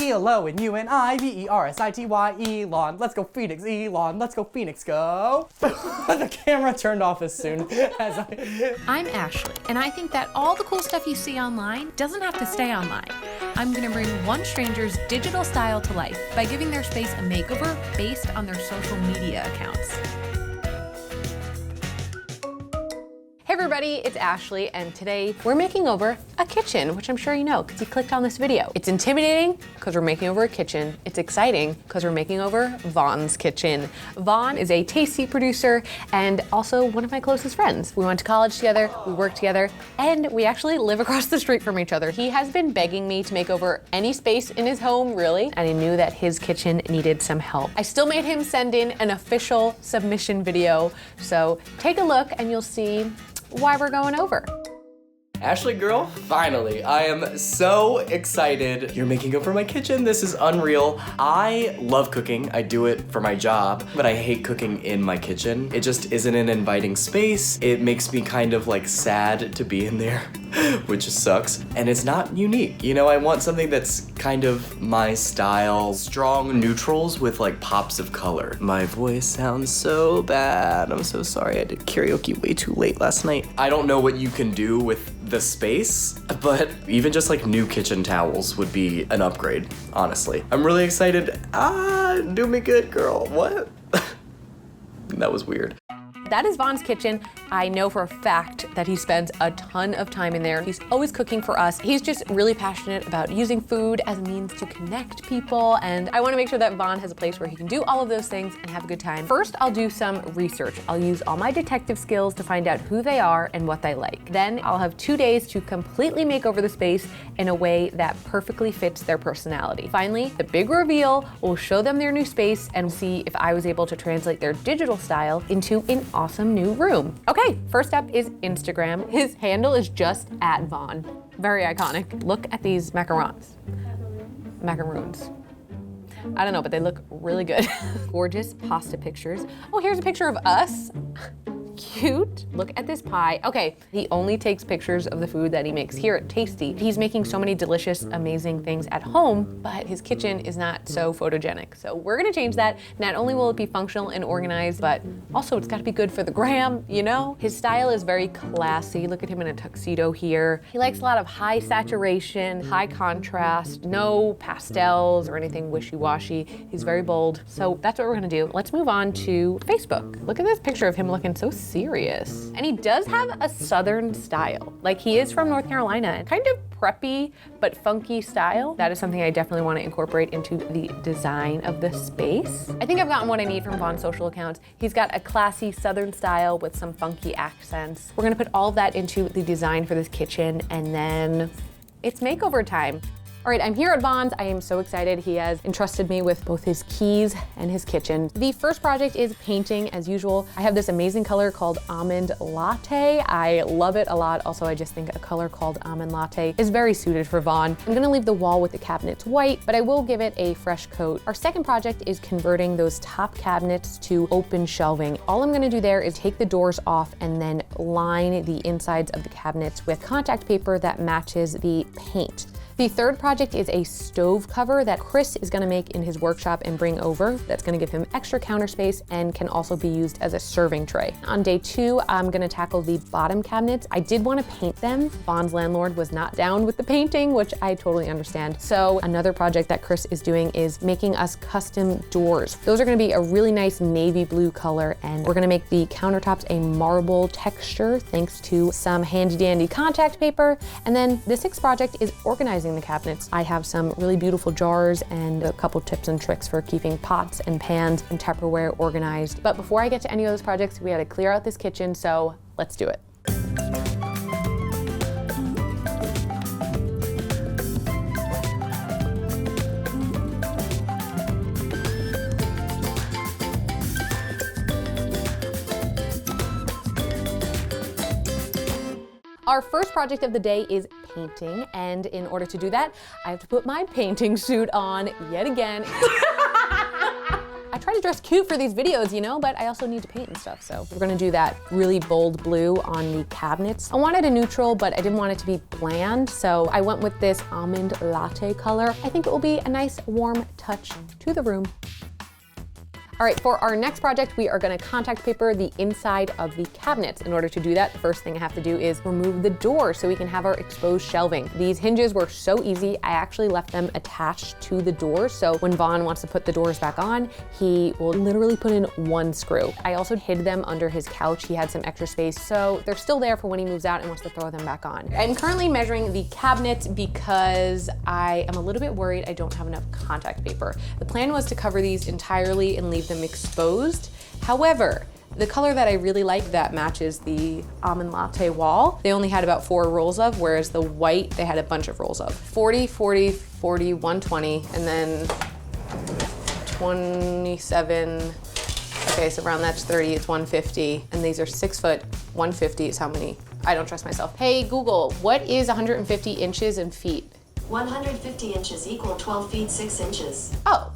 E-L-O and U-N-I-V-E-R-S-I-T-Y, Elon. Let's go Phoenix, Elon. Let's go Phoenix, go. The camera turned off as soon as I'm Ashley, and I think that all the cool stuff you see online doesn't have to stay online. I'm gonna bring one stranger's digital style to life by giving their space a makeover based on their social media accounts. Hey everybody, it's Ashley, and today we're making over a kitchen, which I'm sure you know because you clicked on this video. It's intimidating because we're making over a kitchen. It's exciting because we're making over Vaughn's kitchen. Vaughn is a tasty producer and also one of my closest friends. We went to college together, we worked together, and we actually live across the street from each other. He has been begging me to make over any space in his home, really, and I knew that his kitchen needed some help. I still made him send in an official submission video, so take a look and you'll see why we're going over. Ashley girl, finally. I am so excited. You're making over my kitchen. This is unreal. I love cooking. I do it for my job, but I hate cooking in my kitchen. It just isn't an inviting space. It makes me kind of like sad to be in there, which sucks. And it's not unique. You know, I want something that's kind of my style. Strong neutrals with like pops of color. My voice sounds so bad. I'm so sorry. I did karaoke way too late last night. I don't know what you can do with the space, but even just like new kitchen towels would be an upgrade, honestly. I'm really excited. Do me good, girl. What? That was weird. That is Vaughn's kitchen. I know for a fact that he spends a ton of time in there. He's always cooking for us. He's just really passionate about using food as a means to connect people, and I want to make sure that Vaughn has a place where he can do all of those things and have a good time. First, I'll do some research. I'll use all my detective skills to find out who they are and what they like. Then I'll have 2 days to completely make over the space in a way that perfectly fits their personality. Finally, the big reveal will show them their new space and see if I was able to translate their digital style into an awesome new room. Okay, first up is Instagram. His handle is just @Vaughn. Very iconic. Look at these macarons. Macaroons. I don't know, but they look really good. Gorgeous pasta pictures. Oh, here's a picture of us. Cute. Look at this pie. Okay, he only takes pictures of the food that he makes here at Tasty. He's making so many delicious, amazing things at home, but his kitchen is not so photogenic. So we're gonna change that. Not only will it be functional and organized, but also it's gotta be good for the gram, you know? His style is very classy. Look at him in a tuxedo here. He likes a lot of high saturation, high contrast, no pastels or anything wishy-washy. He's very bold. So that's what we're gonna do. Let's move on to Facebook. Look at this picture of him looking so serious. And he does have a Southern style. Like, he is from North Carolina, kind of preppy but funky style. That is something I definitely want to incorporate into the design of the space. I think I've gotten what I need from Vaughn's social accounts. He's got a classy Southern style with some funky accents. We're gonna put all of that into the design for this kitchen, and then it's makeover time. All right, I'm here at Vaughn's. I am so excited. He has entrusted me with both his keys and his kitchen. The first project is painting, as usual. I have this amazing color called Almond Latte. I love it a lot. Also, I just think a color called Almond Latte is very suited for Vaughn. I'm gonna leave the wall with the cabinets white, but I will give it a fresh coat. Our second project is converting those top cabinets to open shelving. All I'm gonna do there is take the doors off and then line the insides of the cabinets with contact paper that matches the paint. The third project is a stove cover that Chris is gonna make in his workshop and bring over. That's gonna give him extra counter space and can also be used as a serving tray. On day 2, I'm gonna tackle the bottom cabinets. I did wanna paint them. Vaughn's landlord was not down with the painting, which I totally understand. So another project that Chris is doing is making us custom doors. Those are gonna be a really nice navy blue color, and we're gonna make the countertops a marble texture thanks to some handy dandy contact paper. And then the 6th project is organizing the cabinets. I have some really beautiful jars and a couple tips and tricks for keeping pots and pans and Tupperware organized. But before I get to any of those projects, we gotta clear out this kitchen, so let's do it. Our first project of the day is painting, and in order to do that, I have to put my painting suit on yet again. I try to dress cute for these videos, you know, but I also need to paint and stuff. So we're gonna do that really bold blue on the cabinets. I wanted a neutral, but I didn't want it to be bland. So I went with this almond latte color. I think it will be a nice warm touch to the room. All right, for our next project, we are gonna contact paper the inside of the cabinets. In order to do that, the first thing I have to do is remove the door so we can have our exposed shelving. These hinges were so easy, I actually left them attached to the door. So when Vaughn wants to put the doors back on, he will literally put in one screw. I also hid them under his couch. He had some extra space, so they're still there for when he moves out and wants to throw them back on. I'm currently measuring the cabinet because I am a little bit worried I don't have enough contact paper. The plan was to cover these entirely and leave them exposed. However, the color that I really like that matches the almond latte wall, they only had about 4 rolls of, whereas the white, they had a bunch of rolls of. 40, 40, 40, 120, and then 27. Okay, so around that's 30, it's 150. And these are 6 foot, 150 is how many, I don't trust myself. Hey Google, what is 150 inches in feet? 150 inches equal 12 feet 6 inches. Oh,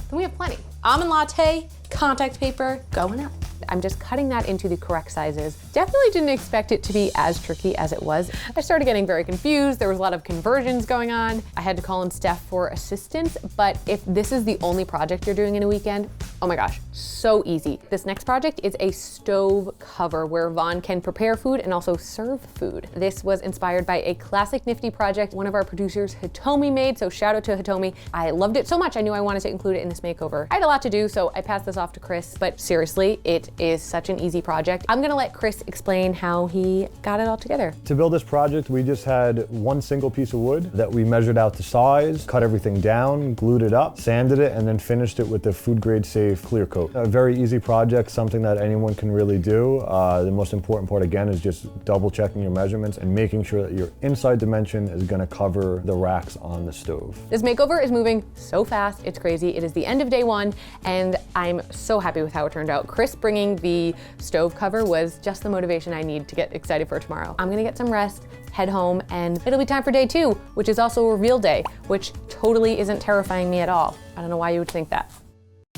then we have plenty. Almond latte, contact paper, going up. I'm just cutting that into the correct sizes. Definitely didn't expect it to be as tricky as it was. I started getting very confused. There was a lot of conversions going on. I had to call in Steph for assistance, but if this is the only project you're doing in a weekend, oh my gosh, so easy. This next project is a stove cover where Vaughn can prepare food and also serve food. This was inspired by a classic Nifty project one of our producers, Hitomi, made, so shout out to Hitomi. I loved it so much, I knew I wanted to include it in this makeover. I had a lot to do, so I passed this off to Chris, but seriously, it is such an easy project. I'm gonna let Chris explain how he got it all together. To build this project, we just had one single piece of wood that we measured out to size, cut everything down, glued it up, sanded it, and then finished it with the food grade safe clear coat. A very easy project, something that anyone can really do. The most important part again is just double checking your measurements and making sure that your inside dimension is gonna cover the racks on the stove. This makeover is moving so fast, it's crazy. It is the end of day one, and I'm so happy with how it turned out. Chris bringing the stove cover was just the motivation I need to get excited for tomorrow. I'm gonna get some rest, head home, and it'll be time for day 2, which is also a reveal day, which totally isn't terrifying me at all. I don't know why you would think that.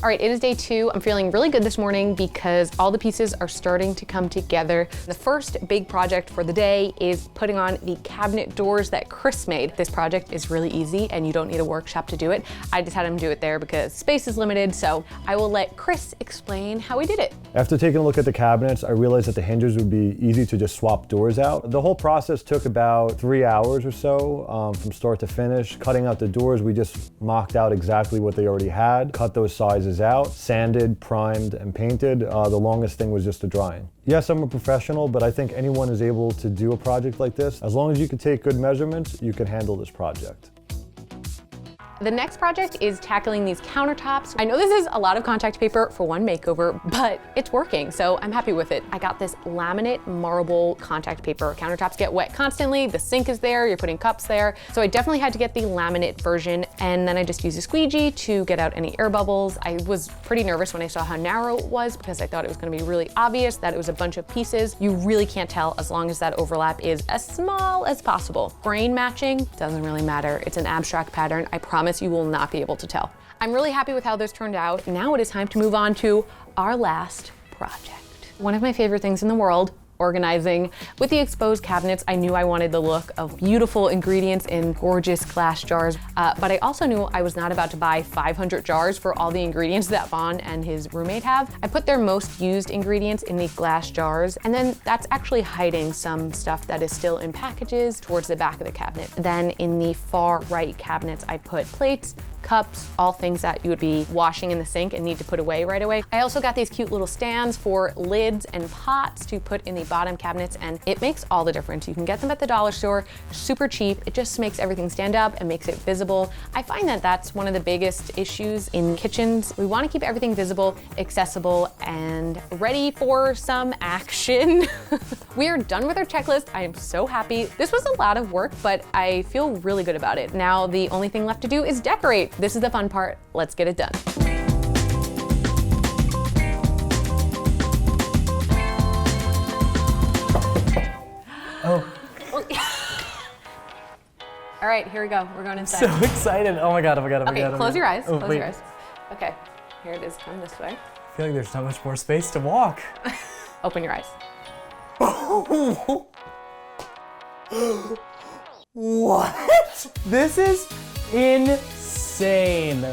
All right, it is day 2. I'm feeling really good this morning because all the pieces are starting to come together. The first big project for the day is putting on the cabinet doors that Chris made. This project is really easy and you don't need a workshop to do it. I just had him do it there because space is limited, so I will let Chris explain how he did it. After taking a look at the cabinets, I realized that the hinges would be easy to just swap doors out. The whole process took about 3 hours or so from start to finish. Cutting out the doors, we just mocked out exactly what they already had, cut those sizes out, sanded, primed, and painted. The longest thing was just the drying. Yes, I'm a professional, but I think anyone is able to do a project like this. As long as you can take good measurements, you can handle this project. The next project is tackling these countertops. I know this is a lot of contact paper for one makeover, but it's working, so I'm happy with it. I got this laminate marble contact paper. Countertops get wet constantly, the sink is there, you're putting cups there. So I definitely had to get the laminate version, and then I just used a squeegee to get out any air bubbles. I was pretty nervous when I saw how narrow it was because I thought it was gonna be really obvious that it was a bunch of pieces. You really can't tell as long as that overlap is as small as possible. Grain matching doesn't really matter. It's an abstract pattern. I promise you will not be able to tell. I'm really happy with how this turned out. Now it is time to move on to our last project. One of my favorite things in the world, organizing. With the exposed cabinets, I knew I wanted the look of beautiful ingredients in gorgeous glass jars, but I also knew I was not about to buy 500 jars for all the ingredients that Vaughn and his roommate have. I put their most used ingredients in these glass jars, and then that's actually hiding some stuff that is still in packages towards the back of the cabinet. Then in the far right cabinets, I put plates, cups, all things that you would be washing in the sink and need to put away right away. I also got these cute little stands for lids and pots to put in the bottom cabinets, and it makes all the difference. You can get them at the dollar store, super cheap. It just makes everything stand up and makes it visible. I find that that's one of the biggest issues in kitchens. We want to keep everything visible, accessible, and ready for some action. We are done with our checklist. I am so happy. This was a lot of work, but I feel really good about it. Now the only thing left to do is decorate. This is the fun part. Let's get it done. Oh. All right, here we go. We're going inside. So excited. Oh my God, oh my God, oh my Okay, God. close your eyes. Oh, Close wait. your eyes. Okay. Here it is, come this way. I feel like there's not much more space to walk. Open your eyes. What? This is insane.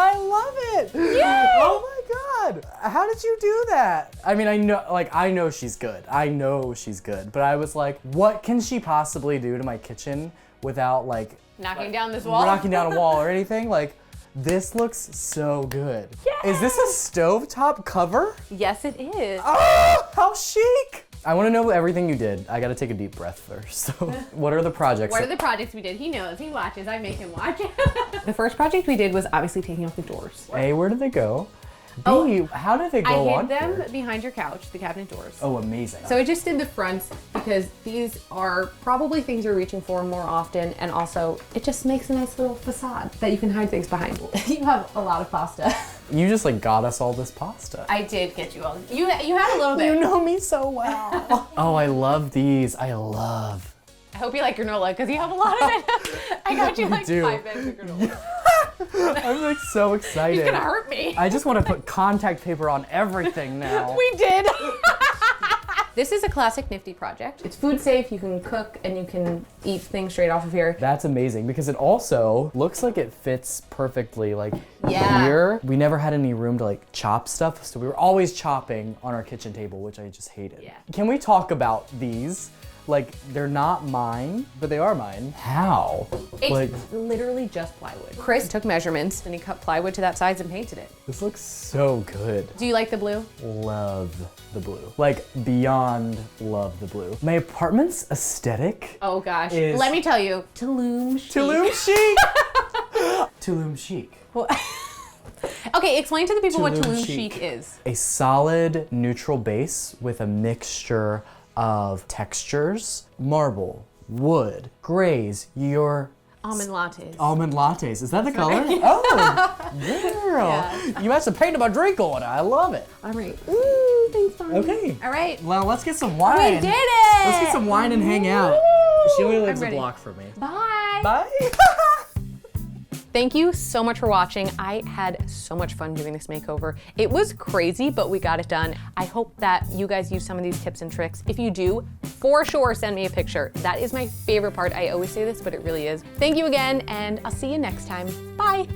I love it. Yay! Oh my God. How did you do that? I mean, I know she's good. I know she's good. But I was like, what can she possibly do to my kitchen without like Knocking down this wall? knocking down a wall or anything? Like, this looks so good. Yay! Is this a stovetop cover? Yes, it is. Oh, how chic. I want to know everything you did. I got to take a deep breath first. So, what are the projects? What are the projects we did? He knows, he watches, I make him watch. The first project we did was obviously taking off the doors. A, where did they go? B, Oh, how did they go I on hid them here? behind your couch, the cabinet doors. Oh, amazing. So I just did the fronts because these are probably things you're reaching for more often, and also it just makes a nice little facade that you can hide things behind. You have a lot of pasta. You just like got us all this pasta. I did get you all. You had a little bit. You know me so well. Oh, I love these. I hope you like granola because you have a lot of it. I got you like do. 5 bags of granola. I'm like so excited. He's gonna hurt me. I just want to put contact paper on everything now. We did. This is a classic Nifty project. It's food safe, you can cook, and you can eat things straight off of here. That's amazing because it also looks like it fits perfectly. Like Yeah. here, we never had any room to like chop stuff, so we were always chopping on our kitchen table, which I just hated. Yeah. Can we talk about these? Like, they're not mine, but they are mine. How? It's Like, literally just plywood. Chris took measurements and he cut plywood to that size and painted it. this looks so good. Do you like the blue? Love the blue. Like, beyond love the blue. My apartment's aesthetic. Oh gosh. Is- Let me tell you, Tulum chic. Tulum chic. Tulum chic. Okay, explain to the people what Tulum Tulum chic. chic is. A solid neutral base with a mixture of textures, marble, wood, grays, your Almond lattes. almond lattes. Is that the color? Oh, girl. Yeah. You must have painted my drink on it. I love it. All right. Ooh, thanks, Bonnie. Okay. All right. Well, let's get some wine. We did it! Let's get some wine and hang out. She only lives I'm a ready. block from me. Bye. Bye. Thank you so much for watching. I had so much fun doing this makeover. It was crazy, but we got it done. I hope that you guys use some of these tips and tricks. If you do, for sure, send me a picture. That is my favorite part. I always say this, but it really is. Thank you again, and I'll see you next time. Bye.